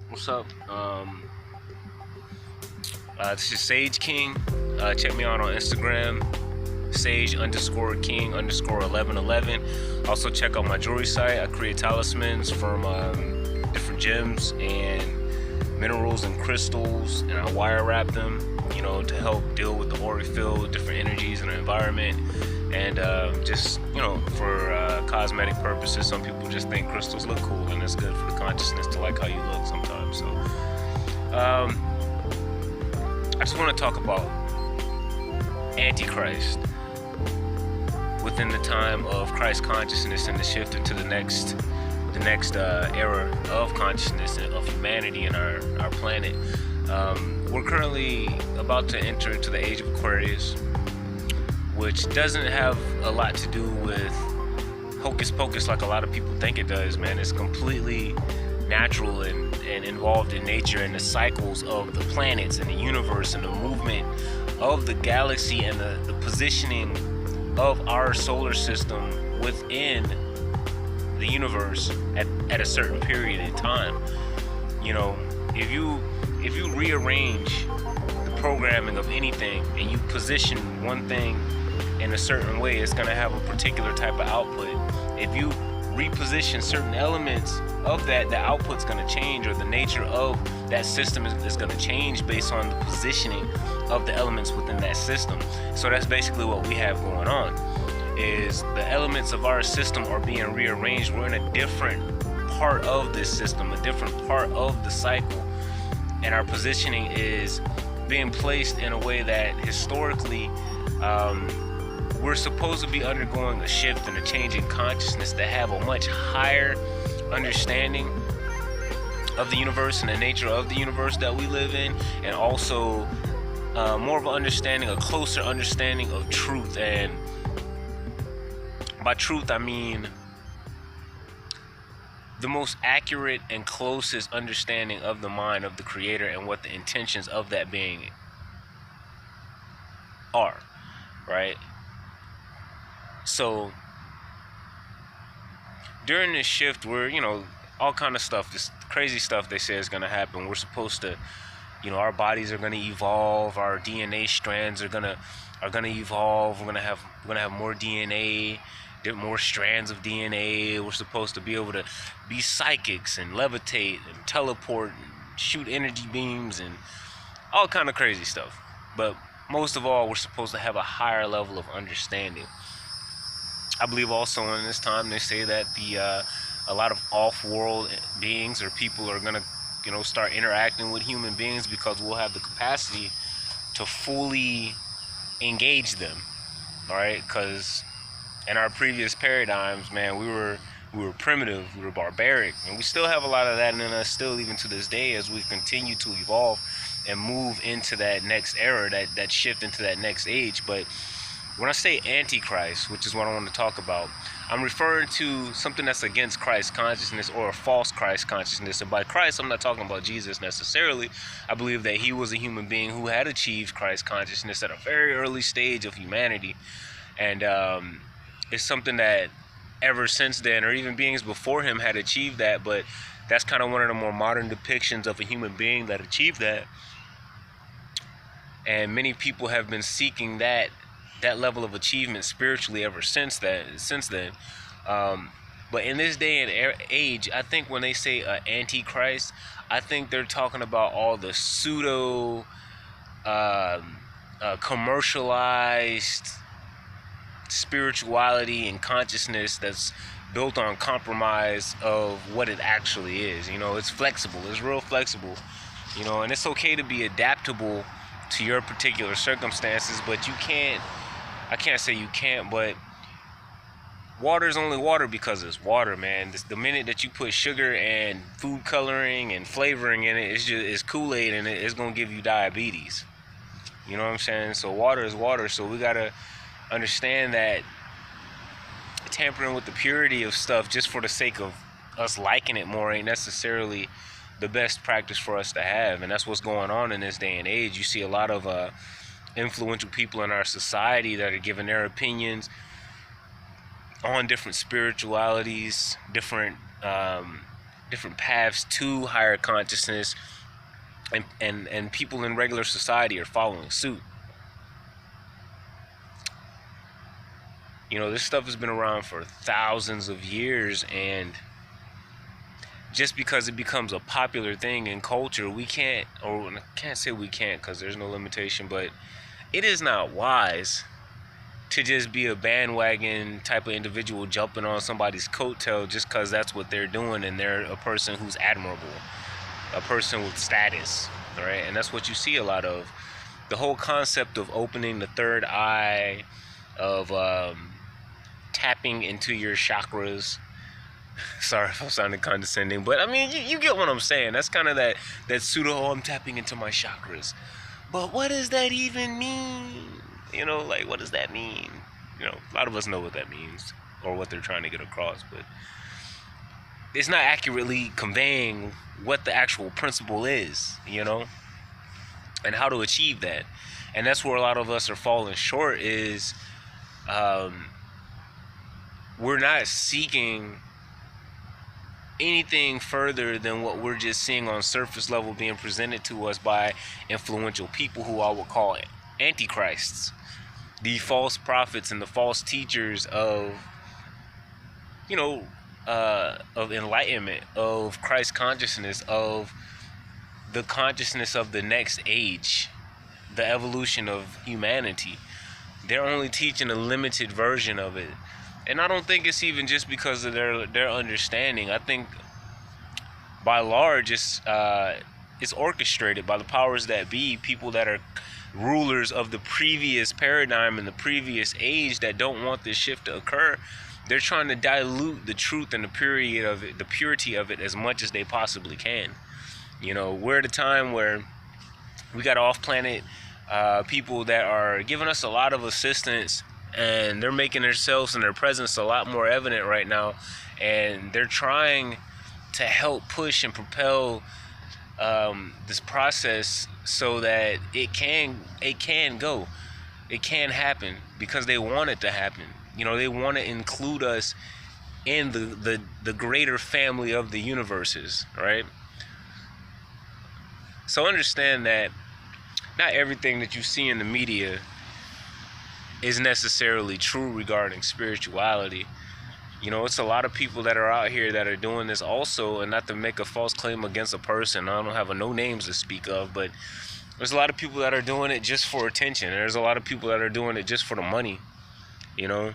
What's up? This is Sage King. Check me out on Instagram, Sage underscore King underscore 1111. Also check out my jewelry site. I create talismans from different gems and minerals and crystals, and I wire wrap them, to help deal with the auric field, different energies in the environment, and just for cosmetic purposes. Some people just think crystals look cool, and it's good for the consciousness to like how you look sometimes. So I just want to talk about Antichrist within the time of Christ consciousness and the shift into the next era of consciousness and of humanity and our planet. We're currently about to enter into the age of Aquarius, which doesn't have a lot to do with hocus pocus like a lot of people think it does, man. It's completely natural and involved in nature and the cycles of the planets and the universe and the movement of the galaxy and the positioning of our solar system within the universe at a certain period in time. If you rearrange the programming of anything and you position one thing in a certain way, it's going to have a particular type of output. If you reposition certain elements of that, the output's going to change, or the nature of that system is going to change based on the positioning of the elements within that system. So that's basically what we have going on, is the elements of our system are being rearranged. We're in a different part of this system, a different part of the cycle, and our positioning is being placed in a way that historically we're supposed to be undergoing a shift and a change in consciousness to have a much higher understanding of the universe and the nature of the universe that we live in, and also more of an understanding, a closer understanding of truth. And by truth, I mean the most accurate and closest understanding of the mind of the creator and what the intentions of that being are, right? So during this shift, we're, all kind of stuff, this crazy stuff they say is going to happen. We're supposed to, our bodies are going to evolve, our DNA strands are going to evolve. We're going to have more DNA, more strands of DNA. We're supposed to be able to be psychics and levitate and teleport and shoot energy beams and all kind of crazy stuff. But most of all, we're supposed to have a higher level of understanding. I believe also in this time they say that a lot of off-world beings or people are gonna start interacting with human beings, because we'll have the capacity to fully engage them. All right, because in our previous paradigms, man, we were primitive, we were barbaric, and we still have a lot of that in us still, even to this day, as we continue to evolve and move into that next era, that shift into that next age. But when I say Antichrist, which is what I want to talk about, I'm referring to something that's against Christ consciousness, or a false Christ consciousness. And by Christ, I'm not talking about Jesus necessarily. I believe that he was a human being who had achieved Christ consciousness at a very early stage of humanity. And it's something that ever since then, or even beings before him, had achieved that. But that's kind of one of the more modern depictions of a human being that achieved that. And many people have been seeking that level of achievement spiritually ever since then. But in this day and age, I think when they say Antichrist, I think they're talking about all the pseudo commercialized spirituality and consciousness that's built on compromise of what it actually is. It's flexible, it's real flexible, and it's okay to be adaptable to your particular circumstances, but I can't say you can't, but water is only water because it's water, man. The minute that you put sugar and food coloring and flavoring in it, it's Kool-Aid, and it's going to give you diabetes. You know what I'm saying? So water is water. So we got to understand that tampering with the purity of stuff just for the sake of us liking it more ain't necessarily the best practice for us to have. And that's what's going on in this day and age. You see a lot of influential people in our society that are giving their opinions on different spiritualities, different different paths to higher consciousness, and people in regular society are following suit. You know, this stuff has been around for thousands of years, and just because it becomes a popular thing in culture, we can't, or I can't say we can't because there's no limitation, but it is not wise to just be a bandwagon type of individual jumping on somebody's coattail just because that's what they're doing and they're a person who's admirable, a person with status, right? And that's what you see a lot of. The whole concept of opening the third eye, of tapping into your chakras. Sorry if I'm sounding condescending, but I mean, you get what I'm saying. That's kind of that pseudo, oh, I'm tapping into my chakras. But what does that even mean? You know, like, what does that mean? You know, a lot of us know what that means or what they're trying to get across, but it's not accurately conveying what the actual principle is, you know, and how to achieve that. And that's where a lot of us are falling short is we're not seeking anything further than what we're just seeing on surface level being presented to us by influential people who I would call antichrists, the false prophets and the false teachers of, you know, of enlightenment, of Christ consciousness, of the consciousness of the next age, the evolution of humanity. They're only teaching a limited version of it. And I don't think it's even just because of their understanding. I think by large it's orchestrated by the powers that be, people that are rulers of the previous paradigm and the previous age that don't want this shift to occur. They're trying to dilute the truth and the purity of it as much as they possibly can. You know, we're at a time where we got off-planet people that are giving us a lot of assistance, and they're making themselves and their presence a lot more evident right now, and they're trying to help push and propel this process so that it can happen, because they want it to happen. You know, they want to include us in the greater family of the universes, right? So understand that not everything that you see in the media is necessarily true regarding spirituality. You know, it's a lot of people that are out here that are doing this also, and not to make a false claim against a person, I don't have no names to speak of, but there's a lot of people that are doing it just for attention. There's a lot of people that are doing it just for the money. You know,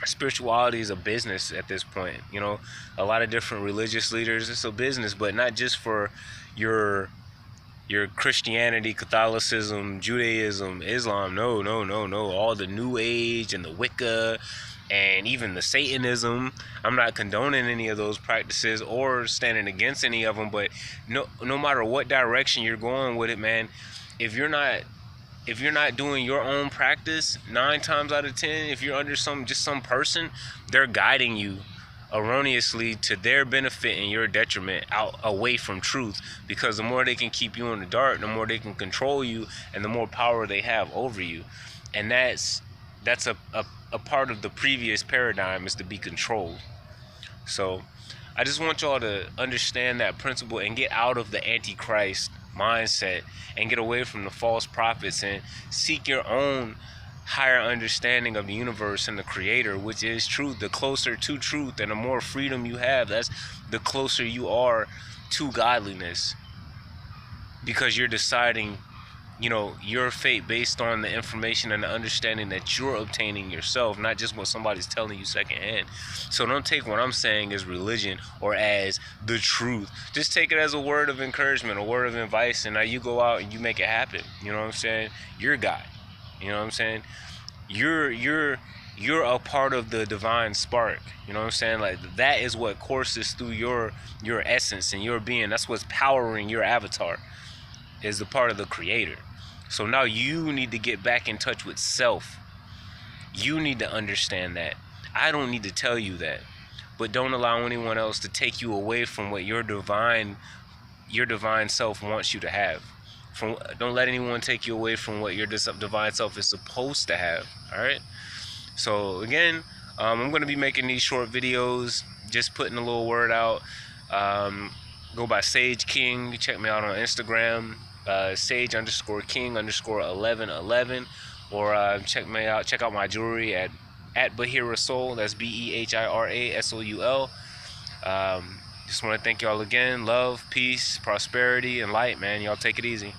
spirituality is a business at this point. You know, a lot of different religious leaders, it's a business, but not just for your Christianity, Catholicism, Judaism, Islam. No. All the New Age and the Wicca and even the Satanism. I'm not condoning any of those practices or standing against any of them, but no matter what direction you're going with it, man, if you're not doing your own practice, 9 times out of 10, if you're under some person, they're guiding you erroneously to their benefit and your detriment, out away from truth, because the more they can keep you in the dark, the more they can control you and the more power they have over you. And that's a part of the previous paradigm, is to be controlled. So I just want y'all to understand that principle and get out of the antichrist mindset and get away from the false prophets and seek your own higher understanding of the universe and the creator, which is truth. The closer to truth and the more freedom you have, that's the closer you are to godliness, because you're deciding, you know, your fate based on the information and the understanding that you're obtaining yourself, not just what somebody's telling you secondhand. So don't take what I'm saying as religion or as the truth. Just take it as a word of encouragement, a word of advice, and now you go out and you make it happen. You know what I'm saying? You're God. You know what I'm saying? You're a part of the divine spark. You know what I'm saying? Like, that is what courses through your essence and your being. That's what's powering your avatar, is the part of the creator. So now you need to get back in touch with self. You need to understand that. I don't need to tell you that. But don't allow anyone else to take you away from what your divine self wants you to have. Don't let anyone take you away from what your divine self is supposed to have. All right? So again, I'm going to be making these short videos, just putting a little word out. Go by Sage King. Check me out on Instagram, Sage_King_1111, or check out my jewelry at Bahira Soul. That's BEHIRASOUL. Just want to thank y'all again. Love, peace, prosperity, and light, man. Y'all take it easy.